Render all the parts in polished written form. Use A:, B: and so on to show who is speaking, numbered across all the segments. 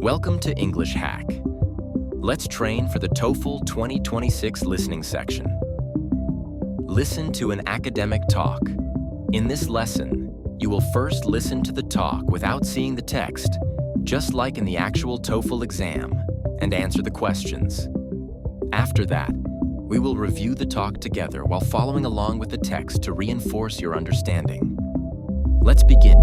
A: Welcome to EnglishHack. Let's train for the TOEFL 2026 listening section. Listen to an academic talk. In this lesson, you will first listen to the talk without seeing the text, just like in the actual TOEFL exam, and answer the questions. After that, we will review the talk together while following along with the text to reinforce your understanding. Let's begin.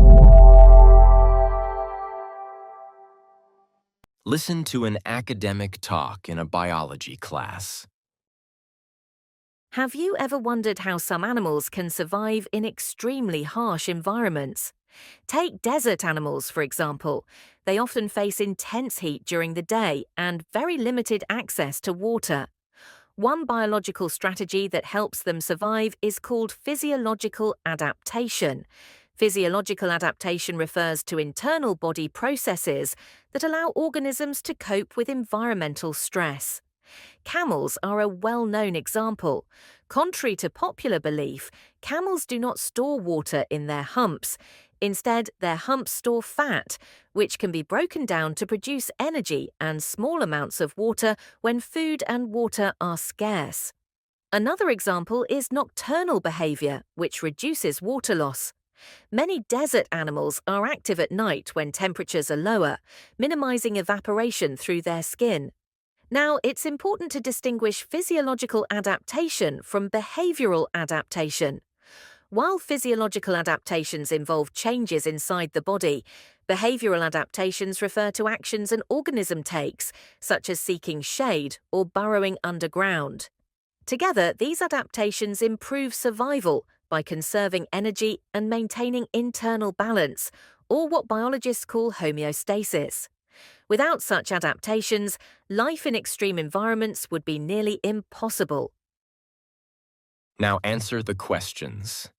A: Listen to an academic talk in a biology class.
B: Have you ever wondered how some animals can survive in extremely harsh environments? Take desert animals, for example. They often face intense heat during the day and very limited access to water. One biological strategy that helps them survive is called physiological adaptation. Physiological adaptation refers to internal body processes that allow organisms to cope with environmental stress. Camels are a well-known example. Contrary to popular belief, camels do not store water in their humps. Instead, their humps store fat, which can be broken down to produce energy and small amounts of water when food and water are scarce. Another example is nocturnal behavior, which reduces water loss. Many desert animals are active at night when temperatures are lower, minimizing evaporation through their skin. Now, it's important to distinguish physiological adaptation from behavioral adaptation. While physiological adaptations involve changes inside the body, behavioral adaptations refer to actions an organism takes, such as seeking shade or burrowing underground. Together, these adaptations improve survival by conserving energy and maintaining internal balance, or what biologists call homeostasis. Without such adaptations, life in extreme environments would be nearly impossible.
A: Now answer the questions.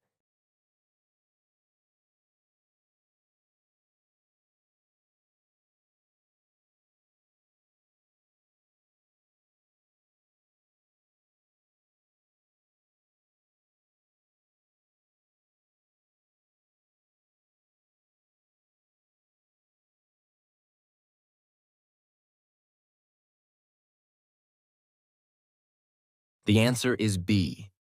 A: The answer is B.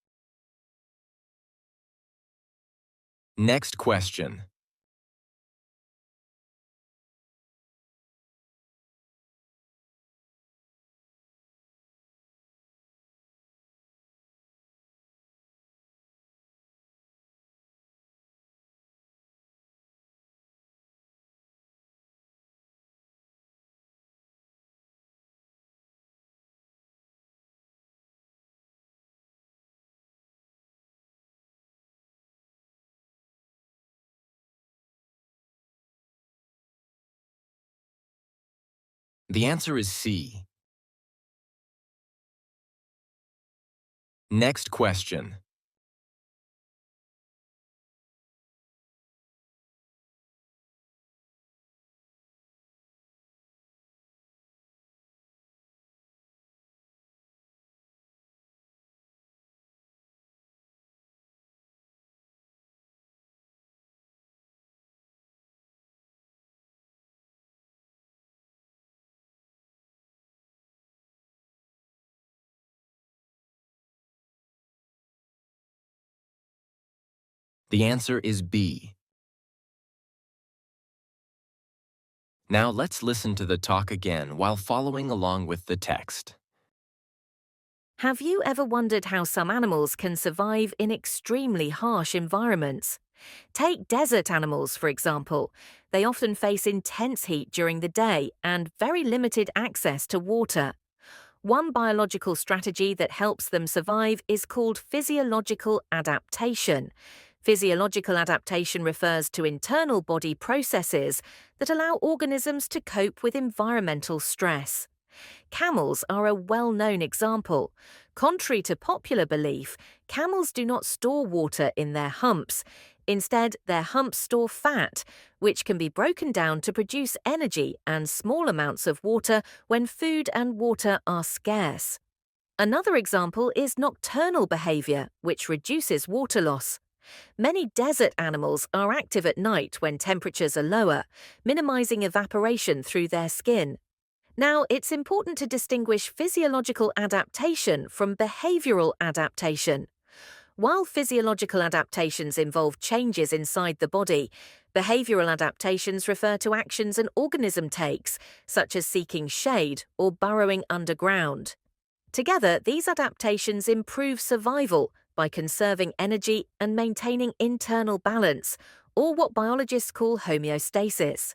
A: Next question. The answer is C. Next question. The answer is B. Now let's listen to the talk again while following along with the text.
B: Have you ever wondered how some animals can survive in extremely harsh environments? Take desert animals, for example. They often face intense heat during the day and very limited access to water. One biological strategy that helps them survive is called physiological adaptation. Physiological adaptation refers to internal body processes that allow organisms to cope with environmental stress. Camels are a well-known example. Contrary to popular belief, camels do not store water in their humps. Instead, their humps store fat, which can be broken down to produce energy and small amounts of water when food and water are scarce. Another example is nocturnal behavior, which reduces water loss. Many desert animals are active at night when temperatures are lower, minimizing evaporation through their skin. Now, it's important to distinguish physiological adaptation from behavioral adaptation. While physiological adaptations involve changes inside the body, behavioral adaptations refer to actions an organism takes, such as seeking shade or burrowing underground. Together, these adaptations improve survival by conserving energy and maintaining internal balance, or what biologists call homeostasis.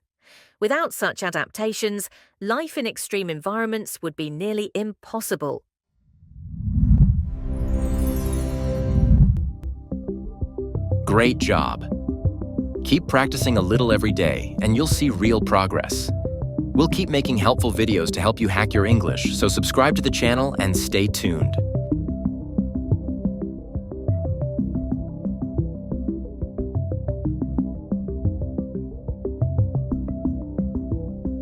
B: Without such adaptations, life in extreme environments would be nearly impossible.
A: Great job! Keep practicing a little every day, and you'll see real progress. We'll keep making helpful videos to help you hack your English, so subscribe to the channel and stay tuned.